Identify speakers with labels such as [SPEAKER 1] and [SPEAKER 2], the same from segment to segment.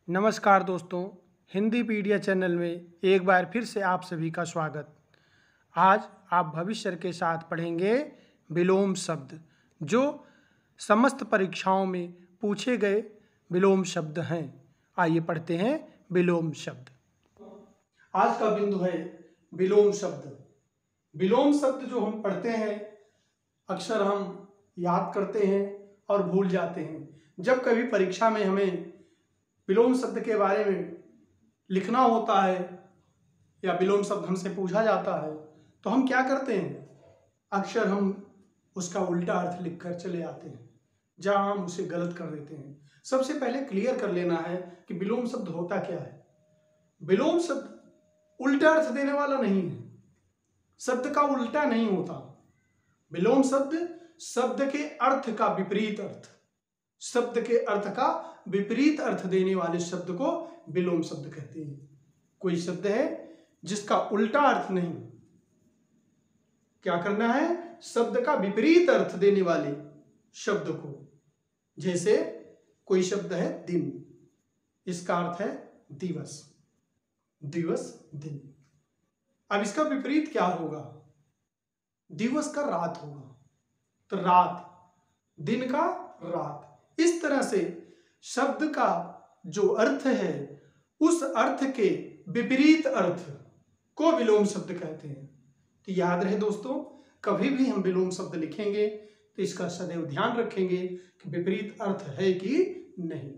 [SPEAKER 1] नमस्कार दोस्तों, हिंदी पीडिया चैनल में एक बार फिर से आप सभी का स्वागत। आज आप भविष्य के साथ पढ़ेंगे विलोम शब्द, जो समस्त परीक्षाओं में पूछे गए विलोम शब्द हैं। आइए पढ़ते हैं विलोम शब्द। आज का बिंदु है विलोम शब्द। विलोम शब्द जो हम पढ़ते हैं, अक्सर हम याद करते हैं और भूल जाते हैं। जब कभी परीक्षा में हमें विलोम शब्द के बारे में लिखना होता है या विलोम शब्द हमसे पूछा जाता है, तो हम क्या करते हैं? अक्सर हम उसका उल्टा अर्थ लिखकर चले आते हैं, जहां हम उसे गलत कर देते हैं। सबसे पहले क्लियर कर लेना है कि विलोम शब्द होता क्या है। विलोम शब्द उल्टा अर्थ देने वाला नहीं है, शब्द का उल्टा नहीं होता। विलोम शब्द शब्द के अर्थ का विपरीत अर्थ, शब्द के अर्थ का विपरीत अर्थ देने वाले शब्द को विलोम शब्द कहते हैं। कोई शब्द है जिसका उल्टा अर्थ नहीं, क्या करना है? शब्द का विपरीत अर्थ देने वाले शब्द को। जैसे कोई शब्द है दिन, इसका अर्थ है दिवस, दिवस दिन। अब इसका विपरीत क्या होगा? दिवस का रात होगा, तो रात, दिन का रात। इस तरह से शब्द का जो अर्थ है, उस अर्थ के विपरीत अर्थ को विलोम शब्द कहते हैं। तो याद रहे दोस्तों, कभी भी हम विलोम शब्द लिखेंगे तो इसका सदैव ध्यान रखेंगे कि विपरीत अर्थ है कि नहीं।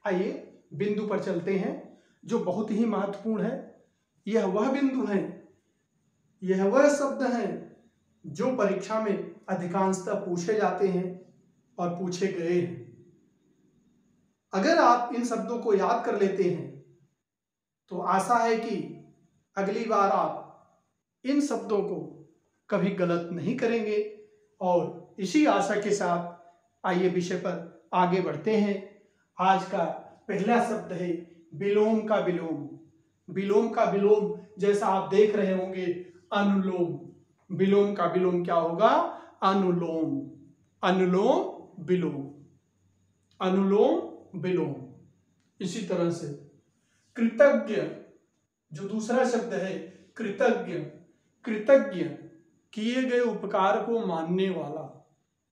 [SPEAKER 1] आइए बिंदु पर चलते हैं, जो बहुत ही महत्वपूर्ण है। यह वह बिंदु है, यह वह शब्द है जो परीक्षा में अधिकांशतः पूछे जाते हैं और पूछे गए हैं। अगर आप इन शब्दों को याद कर लेते हैं तो आशा है कि अगली बार आप इन शब्दों को कभी गलत नहीं करेंगे। और इसी आशा के साथ आइए विषय पर आगे बढ़ते हैं। आज का पहला शब्द है विलोम का विलोम। विलोम का विलोम, जैसा आप देख रहे होंगे, अनुलोम। विलोम का विलोम क्या होगा? अनुलोम। अनुलोम विलोम, अनुलोम विलोम। इसी तरह से कृतज्ञ, जो दूसरा शब्द है कृतज्ञ। कृतज्ञ, किए गए उपकार को मानने वाला,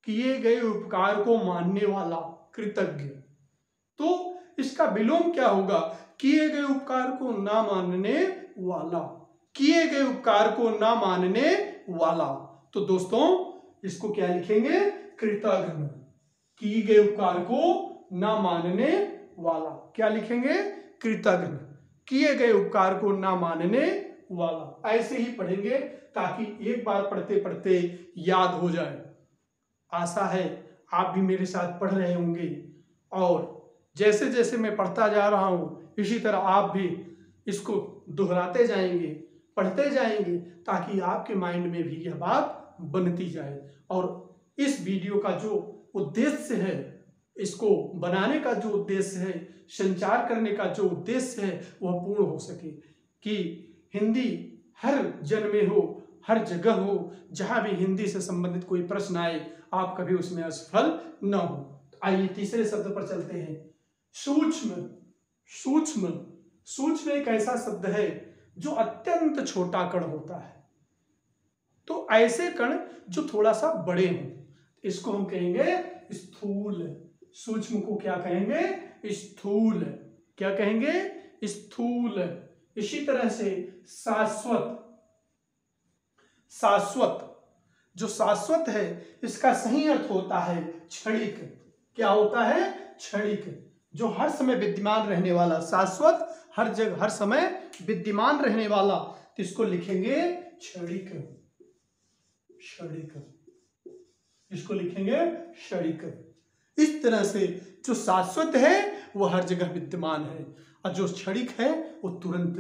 [SPEAKER 1] किए गए उपकार को मानने वाला कृतज्ञ। तो इसका विलोम क्या होगा? किए गए उपकार को ना मानने वाला, किए गए उपकार को ना मानने वाला। तो दोस्तों इसको क्या लिखेंगे? कृतघ्न। किए गए उपकार को ना मानने वाला, क्या लिखेंगे? कृतघ्न। किए गए उपकार को ना मानने वाला। ऐसे ही पढ़ेंगे ताकि एक बार पढ़ते पढ़ते याद हो जाए। आशा है आप भी मेरे साथ पढ़ रहे होंगे, और जैसे जैसे मैं पढ़ता जा रहा हूं, इसी तरह आप भी इसको दोहराते जाएंगे, पढ़ते जाएंगे, ताकि आपके माइंड में भी यह बात बनती जाए और इस वीडियो का जो उद्देश्य है, इसको बनाने का जो उद्देश्य है, संचार करने का जो उद्देश्य है, वह पूर्ण हो सके। कि हिंदी हर जन में हो, हर जगह हो, जहां भी हिंदी से संबंधित कोई प्रश्न आए, आप कभी उसमें असफल न हो। आइए तीसरे शब्द पर चलते हैं, सूक्ष्म। सूक्ष्म, सूक्ष्म एक ऐसा शब्द है जो अत्यंत छोटा कण होता है। तो ऐसे कण जो थोड़ा सा बड़े हों, इसको हम कहेंगे स्थूल। सूक्ष्म को क्या कहेंगे? स्थूल। क्या कहेंगे? स्थूल। इसी तरह से शाश्वत। शाश्वत, जो शाश्वत है, इसका सही अर्थ होता है क्षणिक। क्या होता है? क्षणिक, जो हर समय विद्यमान रहने वाला। शाश्वत, हर जगह हर समय विद्यमान रहने वाला, तो इसको लिखेंगे क्षणिक। क्षणिक, इसको लिखेंगे क्षणिक। इस तरह से जो शाश्वत है वो हर जगह विद्यमान है, और जो क्षणिक है वो तुरंत,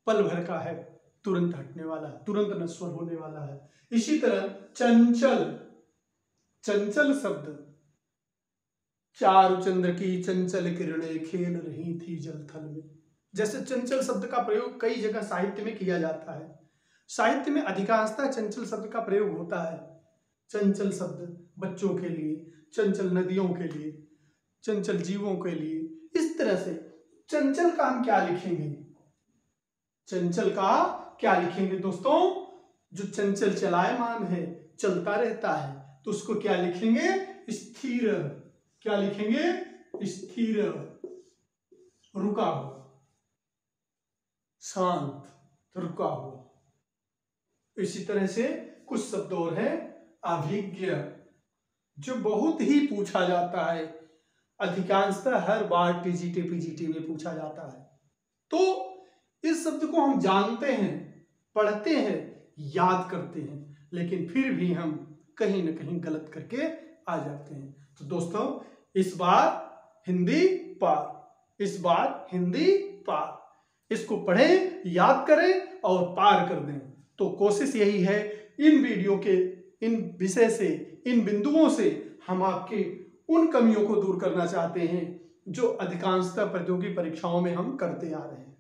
[SPEAKER 1] पल भर का है, तुरंत हटने वाला है, तुरंत नश्वर होने वाला है। इसी तरह चंचल। चंचल शब्द, चारु चंद्र की चंचल किरणें खेल रही थी जल थल में। जैसे चंचल शब्द का प्रयोग कई जगह साहित्य में किया जाता है। साहित्य में अधिकांशतः चंचल शब्द का प्रयोग होता है। चंचल शब्द बच्चों के लिए, चंचल नदियों के लिए, चंचल जीवों के लिए। इस तरह से चंचल का हम क्या लिखेंगे? चंचल का क्या लिखेंगे दोस्तों? जो चंचल चलायमान है, चलता रहता है, तो उसको क्या लिखेंगे? स्थिर। क्या लिखेंगे? स्थिर, रुका हुआ, शांत, रुका हुआ। इसी तरह से कुछ शब्द और है। अभिज्ञ, जो बहुत ही पूछा जाता है, अधिकांशतः हर बार टीजीटी पीजीटी में पूछा जाता है। तो इस शब्द को हम जानते हैं, पढ़ते हैं, याद करते हैं, लेकिन फिर भी हम कहीं ना कहीं गलत करके आ जाते हैं। तो दोस्तों, इस बार हिंदी पार, इस बार हिंदी पार। इसको पढ़ें, याद करें और पार कर दें। तो कोशिश यही है, इन वीडियो के इन विषय से, इन बिंदुओं से हम आपके उन कमियों को दूर करना चाहते हैं जो अधिकांशतः प्रतियोगी परीक्षाओं में हम करते आ रहे हैं,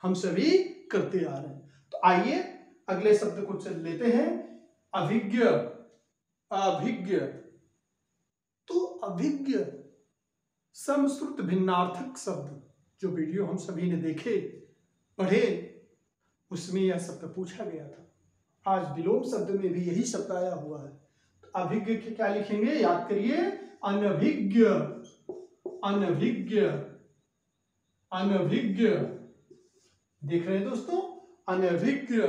[SPEAKER 1] हम सभी करते आ रहे हैं। तो आइए अगले शब्द को चल लेते हैं। अभिज्ञ। अभिज्ञ, तो अभिज्ञ समश्रुत भिन्नार्थक शब्द, जो वीडियो हम सभी ने देखे, पढ़े, उसमें यह शब्द पूछा गया था। आज विलोम शब्द में भी यही शब्द आया हुआ है। तो अभिज्ञ के क्या लिखेंगे? याद करिए, अनभिज्ञ। अनभिज्ञ, अनभिज्ञ। देख रहे हैं दोस्तों, अनभिज्ञ,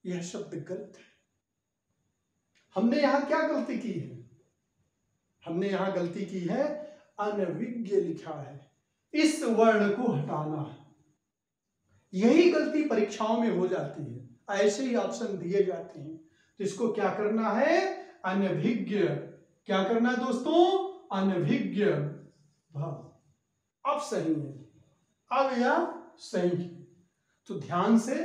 [SPEAKER 1] यह शब्द गलत है। हमने यहां क्या गलती की है? हमने यहां गलती की है, अनभिज्ञ लिखा है, इस वर्ण को हटाना है। यही गलती परीक्षाओं में हो जाती है, ऐसे ही ऑप्शन दिए जाते हैं। तो इसको क्या करना है? अनभिज्ञ। क्या करना है दोस्तों? अनभिज्ञ। अब सही है, अब यह सही है। तो ध्यान से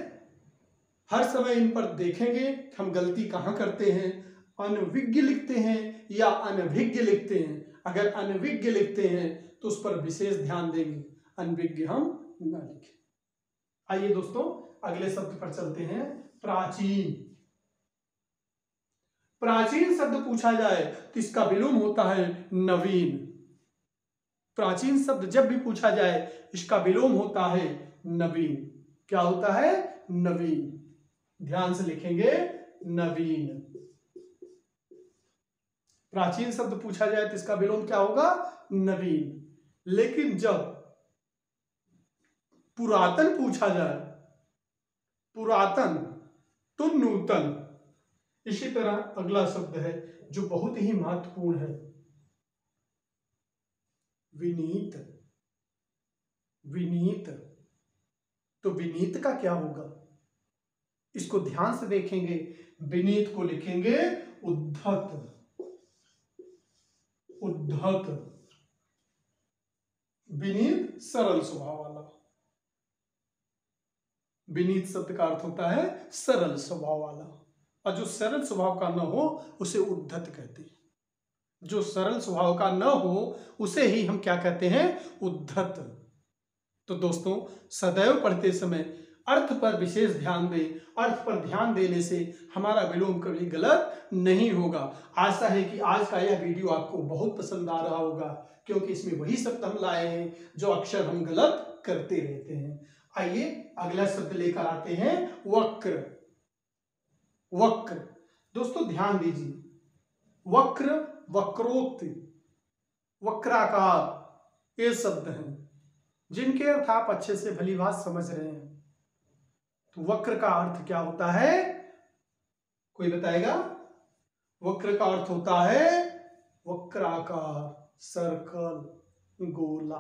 [SPEAKER 1] हर समय इन पर देखेंगे हम गलती कहां करते हैं। अनभिज्ञ लिखते हैं या अनभिज्ञ लिखते हैं। अगर अनभिज्ञ लिखते हैं तो उस पर विशेष ध्यान देंगे, अनभिज्ञ हम न लिखें। आइए दोस्तों, अगले शब्द पर चलते हैं। प्राचीन। प्राचीन शब्द पूछा जाए तो इसका विलोम होता है नवीन। प्राचीन शब्द जब भी पूछा जाए, इसका विलोम होता है नवीन। क्या होता है? नवीन। ध्यान से लिखेंगे, नवीन। प्राचीन शब्द पूछा जाए तो इसका विलोम क्या होगा? नवीन। लेकिन जब पुरातन पूछा जाए, पुरातन, तो नूतन। इसी तरह अगला शब्द है जो बहुत ही महत्वपूर्ण है, विनीत। विनीत, तो विनीत का क्या होगा? इसको ध्यान से देखेंगे। विनीत को लिखेंगे उद्धत। उद्धत, विनीत सरल स्वभाव वाला। विनीत शब्द का अर्थ होता है सरल स्वभाव वाला, और जो सरल स्वभाव का न हो उसे उद्धत कहते हैं। जो सरल स्वभाव का न हो उसे ही हम क्या कहते हैं? उद्धत। तो दोस्तों, सदैव पढ़ते समय अर्थ पर विशेष ध्यान दें। अर्थ पर ध्यान देने से हमारा विलोम कभी गलत नहीं होगा। आशा है कि आज का यह वीडियो आपको बहुत पसंद आ रहा होगा, क्योंकि इसमें वही शब्द हम लाए हैं जो अक्सर हम गलत करते रहते हैं। आइए अगला शब्द लेकर आते हैं, वक्र। वक्र, दोस्तों ध्यान दीजिए, वक्र, वक्रोक्ति, वक्राकार, ये शब्द हैं जिनके अर्थ आप अच्छे से भली बात समझ रहे हैं। तो वक्र का अर्थ क्या होता है? कोई बताएगा? वक्र का अर्थ होता है वक्राकार, सर्कल, गोला।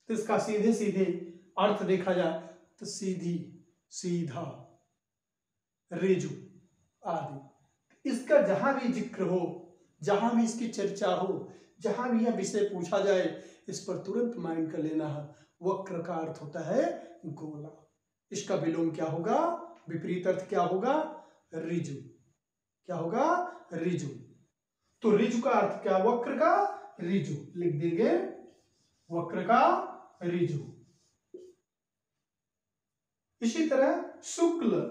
[SPEAKER 1] तो इसका सीधे सीधे अर्थ देखा जाए तो सीधी, सीधा, रेजु आदि। इसका जहां भी जिक्र हो, जहां भी इसकी चर्चा हो, जहां भी यह विषय पूछा जाए, इस पर तुरंत माइंड कर लेना है। वक्र का अर्थ होता है गोला। इसका विलोम क्या होगा? विपरीत अर्थ क्या होगा? ऋजु। क्या होगा? ऋजु। तो ऋजु का अर्थ क्या? वक्र का ऋजु लिख देंगे, वक्र का ऋजु। इसी तरह शुक्ल,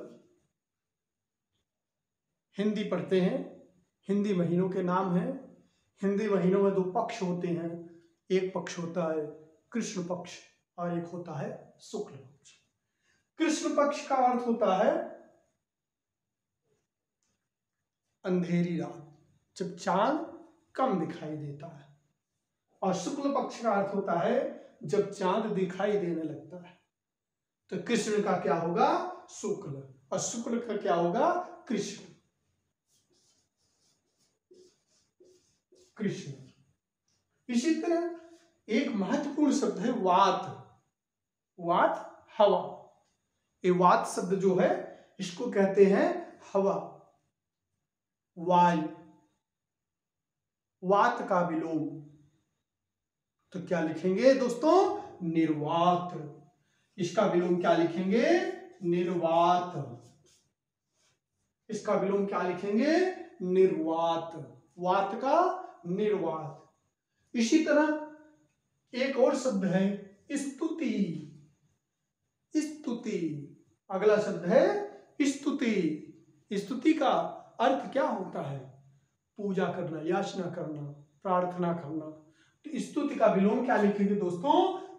[SPEAKER 1] हिंदी पढ़ते हैं, हिंदी महीनों के नाम हैं। हिंदी महीनों में दो पक्ष होते हैं। एक पक्ष होता है कृष्ण पक्ष और एक होता है शुक्ल पक्ष। कृष्ण पक्ष का अर्थ होता है अंधेरी रात, जब चांद कम दिखाई देता है, और शुक्ल पक्ष का अर्थ होता है जब चांद दिखाई देने लगता है। तो कृष्ण का क्या होगा? शुक्ल, और शुक्ल का क्या होगा? कृष्ण। कृष्ण। इसी तरह एक महत्वपूर्ण शब्द है वात। वात हवा। ये वात शब्द जो है इसको कहते हैं हवा, वायु। वात का विलोम तो क्या लिखेंगे दोस्तों? निर्वात। इसका विलोम क्या लिखेंगे? निर्वात। इसका विलोम क्या लिखेंगे? निर्वात। वात का निर्वात। इसी तरह एक और शब्द है स्तुति। स्तुति, अगला शब्द है स्तुति। स्तुति का अर्थ क्या होता है? पूजा करना, याचना करना, प्रार्थना करना। तो स्तुति का विलोम क्या लिखेंगे दोस्तों?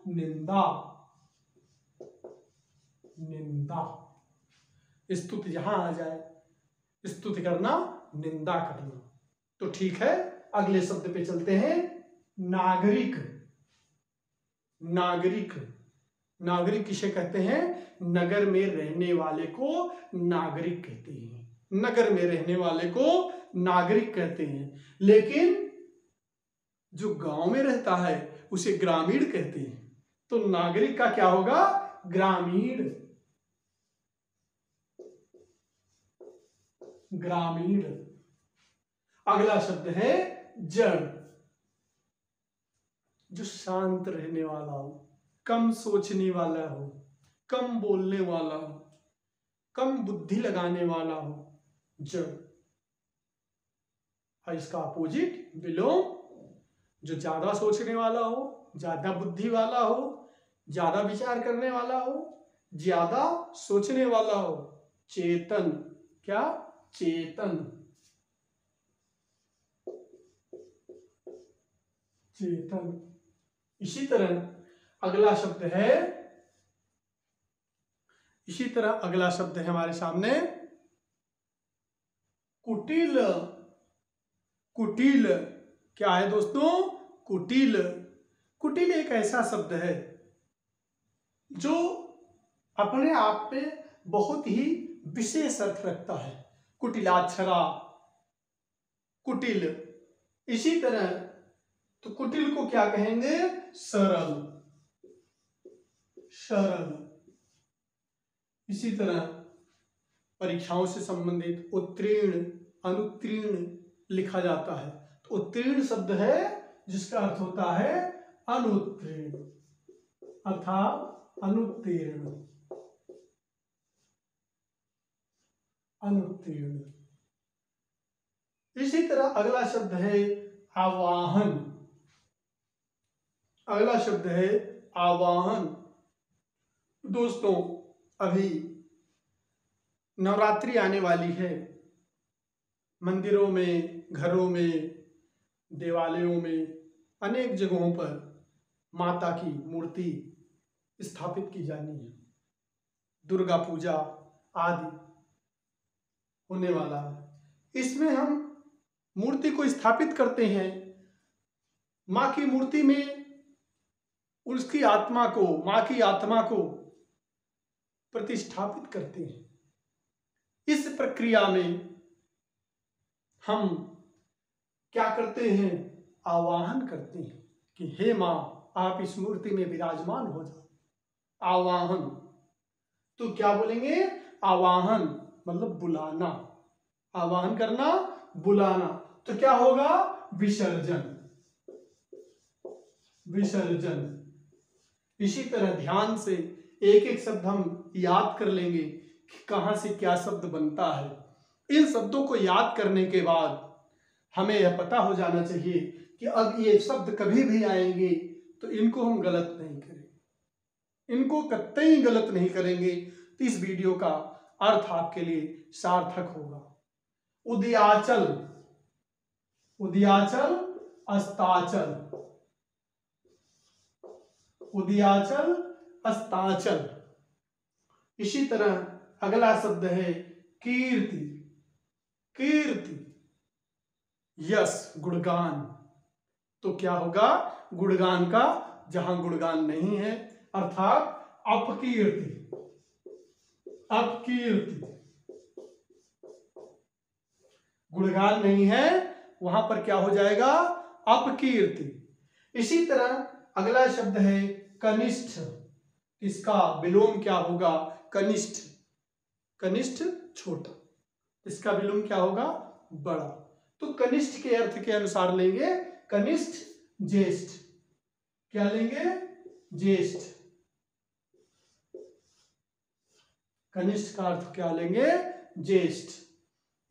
[SPEAKER 1] निंदा। निंदा। स्तुति जहां आ जाए, स्तुति करना, निंदा करना। तो ठीक है, अगले शब्द पे चलते हैं। नागरिक। नागरिक। नागरिक किसे कहते हैं? नगर में रहने वाले को नागरिक कहते हैं। नगर में रहने वाले को नागरिक कहते हैं, लेकिन जो गांव में रहता है उसे ग्रामीण कहते हैं। तो नागरिक का क्या होगा? ग्रामीण। ग्रामीण। अगला शब्द है जड़। जो शांत रहने वाला हो, कम सोचने वाला हो, कम बोलने वाला हो, कम बुद्धि लगाने वाला हो, जड़। और इसका अपोजिट विलोम, जो ज्यादा सोचने वाला हो, ज्यादा बुद्धि वाला हो, ज्यादा विचार करने वाला हो, ज्यादा सोचने वाला हो, चेतन। क्या? चेतन। चेतन। इसी तरह अगला शब्द है, इसी तरह अगला शब्द है हमारे सामने कुटिल। कुटिल क्या है दोस्तों? कुटिल। कुटिल एक ऐसा शब्द है जो अपने आप में बहुत ही विशेष अर्थ रखता है। कुटिलाक्षरा, कुटिल। इसी तरह तो कुटिल को क्या कहेंगे? सरल। सरल। इसी तरह परीक्षाओं से संबंधित उत्तीर्ण, अनुत्तीर्ण लिखा जाता है। तो उत्तीर्ण शब्द है जिसका अर्थ होता है अनुत्तीर्ण, अर्थात अनुत्तीर्ण। अनुत्तीर्ण। इसी तरह अगला शब्द है आवाहन। अगला शब्द है आवाहन। दोस्तों, अभी नवरात्रि आने वाली है। मंदिरों में, घरों में, देवालयों में, अनेक जगहों पर माता की मूर्ति स्थापित की जानी है। दुर्गा पूजा आदि होने वाला है। इसमें हम मूर्ति को स्थापित करते हैं। माँ की मूर्ति में उसकी आत्मा को, माँ की आत्मा को प्रतिष्ठापित करते हैं। इस प्रक्रिया में हम क्या करते हैं? आवाहन करते हैं कि हे माँ, आप इस मूर्ति में विराजमान हो जाओ। आवाहन। तो क्या बोलेंगे? आवाहन मतलब बुलाना। आवाहन करना, बुलाना। तो क्या होगा? विसर्जन। विसर्जन। इसी तरह ध्यान से एक एक शब्द हम याद कर लेंगे कि कहां से क्या शब्द बनता है। इन शब्दों को याद करने के बाद हमें यह पता हो जाना चाहिए कि अब ये शब्द कभी भी आएंगे तो इनको हम गलत नहीं करेंगे, इनको कतई गलत नहीं करेंगे। तो इस वीडियो का अर्थ आपके लिए सार्थक होगा। उदयाचल। उदयाचल, अस्ताचल। उदयाचल, अस्ताचल। इसी तरह अगला शब्द है कीर्ति, कीर्ति, यश, गुणगान। तो क्या होगा गुणगान का, जहां गुणगान नहीं है अर्थात अपकीर्ति, अपकीर्ति, गुणगान नहीं है वहां पर क्या हो जाएगा अपकीर्ति। इसी तरह अगला शब्द है कनिष्ठ, इसका विलोम क्या होगा कनिष्ठ, कनिष्ठ छोटा, इसका विलोम क्या होगा बड़ा। तो कनिष्ठ के अर्थ के अनुसार लेंगे कनिष्ठ ज्येष्ठ, क्या लेंगे ज्येष्ठ, कनिष्ठ का अर्थ क्या लेंगे ज्येष्ठ।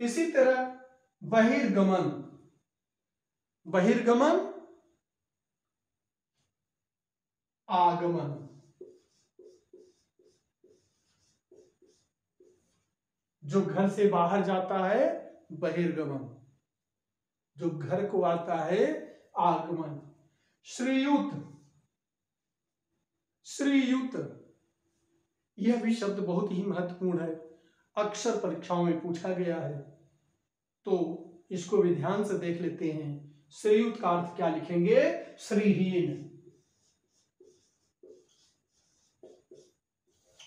[SPEAKER 1] इसी तरह बहिर्गमन, बहिर्गमन, आगमन, जो घर से बाहर जाता है बहिर्गमन, जो घर को आता है आगमन। श्रीयुत, श्रीयुत, यह भी शब्द बहुत ही महत्वपूर्ण है, अक्सर परीक्षाओं में पूछा गया है, तो इसको भी ध्यान से देख लेते हैं। श्रीयुत का अर्थ क्या लिखेंगे श्रीहीन,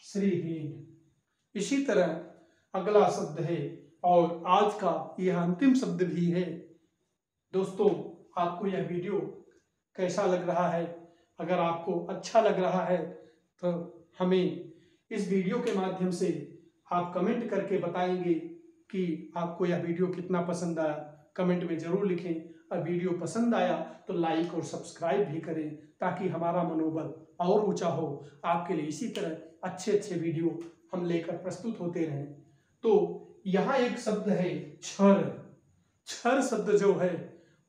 [SPEAKER 1] श्रीहीन। इसी तरह अगला शब्द है और आज का यह अंतिम शब्द भी है। दोस्तों आपको यह वीडियो कैसा लग रहा है, अगर आपको अच्छा लग रहा है तो हमें इस वीडियो के माध्यम से आप कमेंट करके बताएंगे कि आपको यह वीडियो कितना पसंद आया, कमेंट में जरूर लिखें। और वीडियो पसंद आया तो लाइक और सब्सक्राइब भी करें ताकि हमारा मनोबल और ऊंचा हो, आपके लिए इसी तरह अच्छे अच्छे वीडियो हम लेकर प्रस्तुत होते रहें। तो यहाँ एक शब्द है क्षर, क्षर शब्द जो है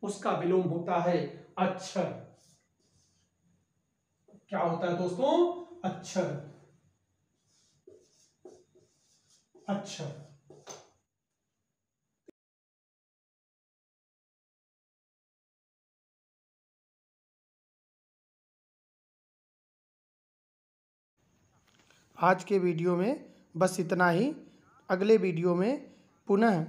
[SPEAKER 1] उसका विलोम होता है अक्षर, क्या होता है दोस्तों अक्षर, अक्षर। आज के वीडियो में बस इतना ही। अगले वीडियो में पुनः